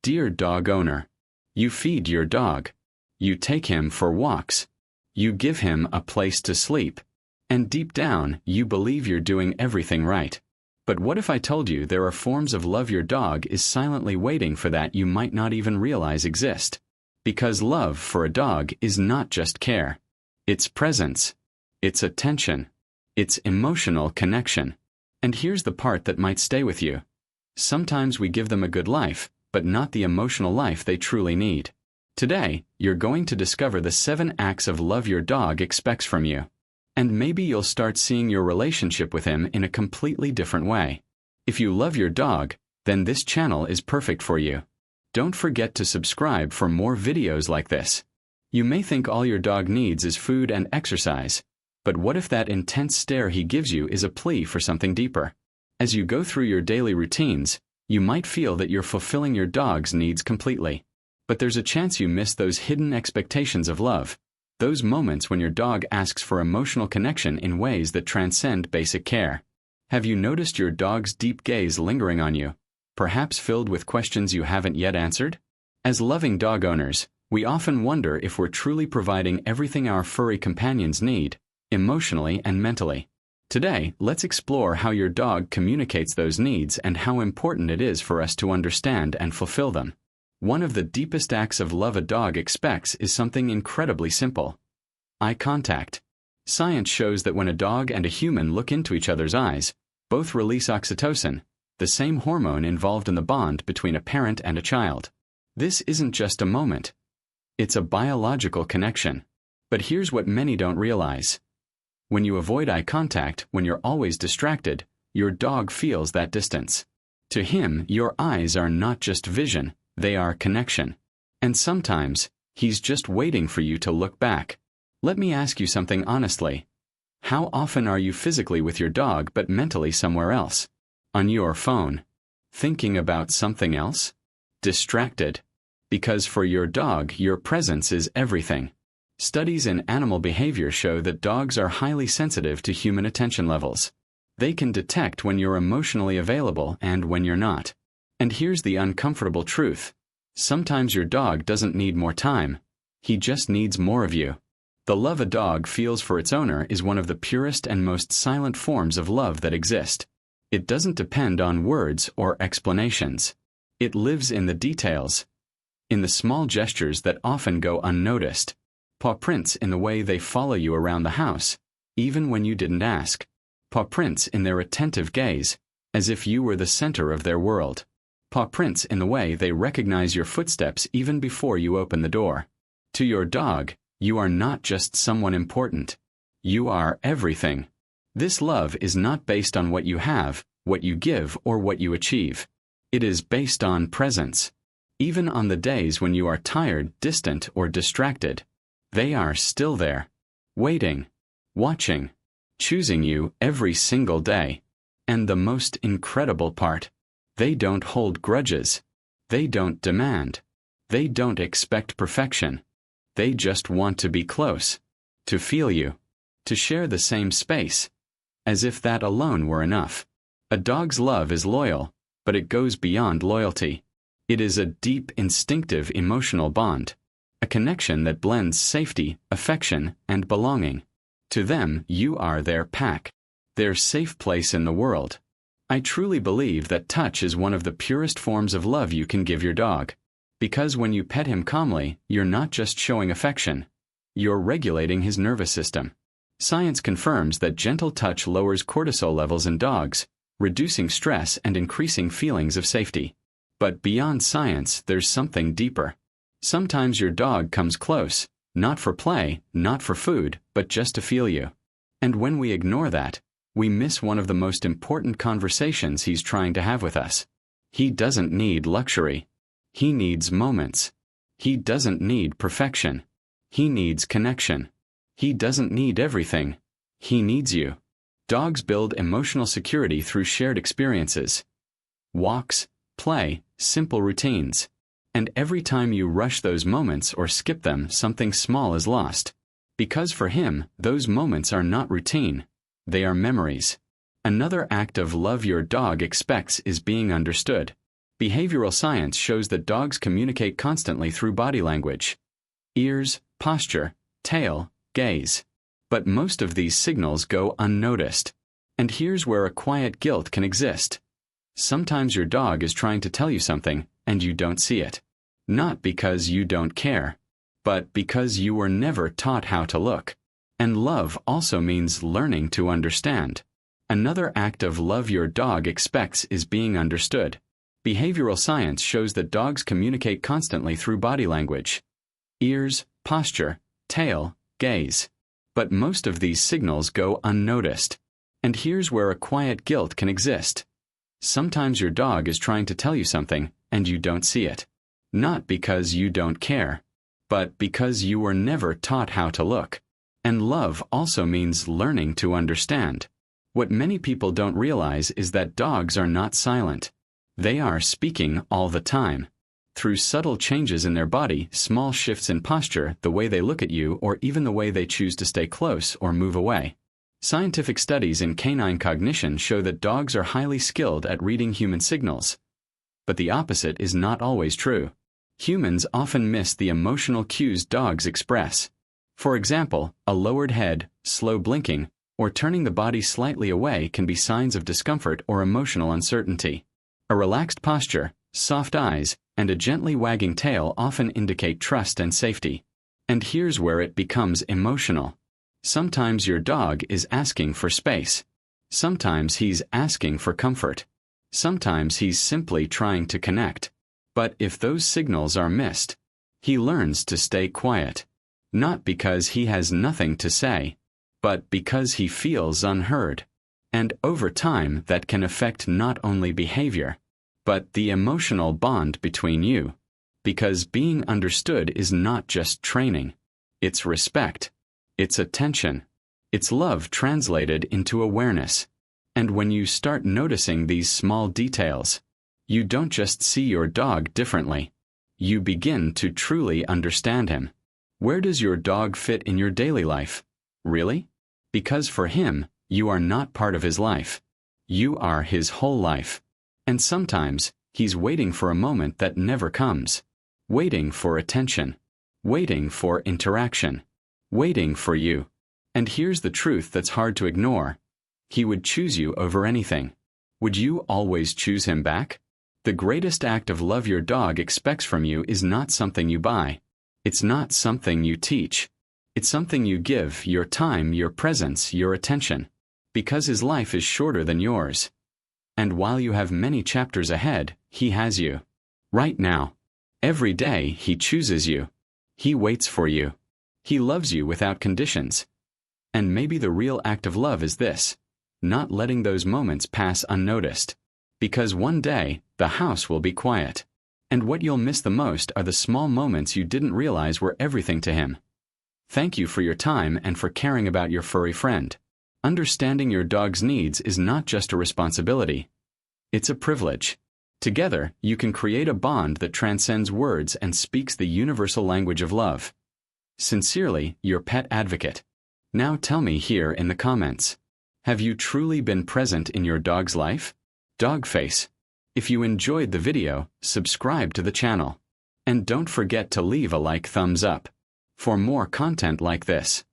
Dear dog owner, you feed your dog. You take him for walks. You give him a place to sleep. And deep down, you believe you're doing everything right. But what if I told you there are forms of love your dog is silently waiting for that you might not even realize exist? Because love for a dog is not just care. It's presence. It's attention. It's emotional connection. And here's the part that might stay with you. Sometimes we give them a good life, but not the emotional life they truly need. Today, you're going to discover the 7 acts of love your dog expects from you. And maybe you'll start seeing your relationship with him in a completely different way. If you love your dog, then this channel is perfect for you. Don't forget to subscribe for more videos like this. You may think all your dog needs is food and exercise, but what if that intense stare he gives you is a plea for something deeper? As you go through your daily routines, you might feel that you're fulfilling your dog's needs completely. But there's a chance you miss those hidden expectations of love, those moments when your dog asks for emotional connection in ways that transcend basic care. Have you noticed your dog's deep gaze lingering on you, perhaps filled with questions you haven't yet answered? As loving dog owners, we often wonder if we're truly providing everything our furry companions need, emotionally and mentally. Today, let's explore how your dog communicates those needs and how important it is for us to understand and fulfill them. One of the deepest acts of love a dog expects is something incredibly simple: eye contact. Science shows that when a dog and a human look into each other's eyes, both release oxytocin, the same hormone involved in the bond between a parent and a child. This isn't just a moment. It's a biological connection. But here's what many don't realize. When you avoid eye contact, when you're always distracted, your dog feels that distance. To him, your eyes are not just vision, they are connection. And sometimes, he's just waiting for you to look back. Let me ask you something honestly. How often are you physically with your dog but mentally somewhere else? On your phone? Thinking about something else? Distracted? Because for your dog, your presence is everything. Studies in animal behavior show that dogs are highly sensitive to human attention levels. They can detect when you're emotionally available and when you're not. And here's the uncomfortable truth. Sometimes your dog doesn't need more time. He just needs more of you. The love a dog feels for its owner is one of the purest and most silent forms of love that exist. It doesn't depend on words or explanations. It lives in the details, in the small gestures that often go unnoticed. Paw prints in the way they follow you around the house, even when you didn't ask. Paw prints in their attentive gaze, as if you were the center of their world. Paw prints in the way they recognize your footsteps even before you open the door. To your dog, you are not just someone important. You are everything. This love is not based on what you have, what you give, or what you achieve. It is based on presence. Even on the days when you are tired, distant, or distracted, they are still there, waiting, watching, choosing you every single day. And the most incredible part, they don't hold grudges. They don't demand. They don't expect perfection. They just want to be close, to feel you, to share the same space, as if that alone were enough. A dog's love is loyal, but it goes beyond loyalty. It is a deep, instinctive emotional bond. A connection that blends safety, affection, and belonging. To them, you are their pack, their safe place in the world. I truly believe that touch is one of the purest forms of love you can give your dog. Because when you pet him calmly, you're not just showing affection. You're regulating his nervous system. Science confirms that gentle touch lowers cortisol levels in dogs, reducing stress and increasing feelings of safety. But beyond science, there's something deeper. Sometimes your dog comes close, not for play, not for food, but just to feel you. And when we ignore that, we miss one of the most important conversations he's trying to have with us. He doesn't need luxury. He needs moments. He doesn't need perfection. He needs connection. He doesn't need everything. He needs you. Dogs build emotional security through shared experiences. Walks, play, simple routines. And every time you rush those moments or skip them, something small is lost. Because for him, those moments are not routine. They are memories. Another act of love your dog expects is being understood. Behavioral science shows that dogs communicate constantly through body language. Ears, posture, tail, gaze. But most of these signals go unnoticed. And here's where a quiet guilt can exist. Sometimes your dog is trying to tell you something, and you don't see it. Not because you don't care, but because you were never taught how to look. And love also means learning to understand. Another act of love your dog expects is being understood. Behavioral science shows that dogs communicate constantly through body language. Ears, posture, tail, gaze. But most of these signals go unnoticed. And here's where a quiet guilt can exist. Sometimes your dog is trying to tell you something, and you don't see it. Not because you don't care, but because you were never taught how to look. And love also means learning to understand. What many people don't realize is that dogs are not silent. They are speaking all the time. Through subtle changes in their body, small shifts in posture, the way they look at you, or even the way they choose to stay close or move away. Scientific studies in canine cognition show that dogs are highly skilled at reading human signals. But the opposite is not always true. Humans often miss the emotional cues dogs express. For example, a lowered head, slow blinking, or turning the body slightly away can be signs of discomfort or emotional uncertainty. A relaxed posture, soft eyes, and a gently wagging tail often indicate trust and safety. And here's where it becomes emotional. Sometimes your dog is asking for space. Sometimes he's asking for comfort. Sometimes he's simply trying to connect. But if those signals are missed, he learns to stay quiet. Not because he has nothing to say, but because he feels unheard. And over time that can affect not only behavior, but the emotional bond between you. Because being understood is not just training. It's respect. It's attention. It's love translated into awareness. And when you start noticing these small details, you don't just see your dog differently. You begin to truly understand him. Where does your dog fit in your daily life? Really? Because for him, you are not part of his life. You are his whole life. And sometimes, he's waiting for a moment that never comes. Waiting for attention. Waiting for interaction. Waiting for you. And here's the truth that's hard to ignore. He would choose you over anything. Would you always choose him back? The greatest act of love your dog expects from you is not something you buy. It's not something you teach. It's something you give, your time, your presence, your attention. Because his life is shorter than yours. And while you have many chapters ahead, he has you. Right now. Every day, he chooses you. He waits for you. He loves you without conditions. And maybe the real act of love is this: not letting those moments pass unnoticed. Because one day, the house will be quiet. And what you'll miss the most are the small moments you didn't realize were everything to him. Thank you for your time and for caring about your furry friend. Understanding your dog's needs is not just a responsibility. It's a privilege. Together, you can create a bond that transcends words and speaks the universal language of love. Sincerely, your pet advocate. Now tell me here in the comments. Have you truly been present in your dog's life? Dogface. If you enjoyed the video, subscribe to the channel. And don't forget to leave a thumbs up for more content like this.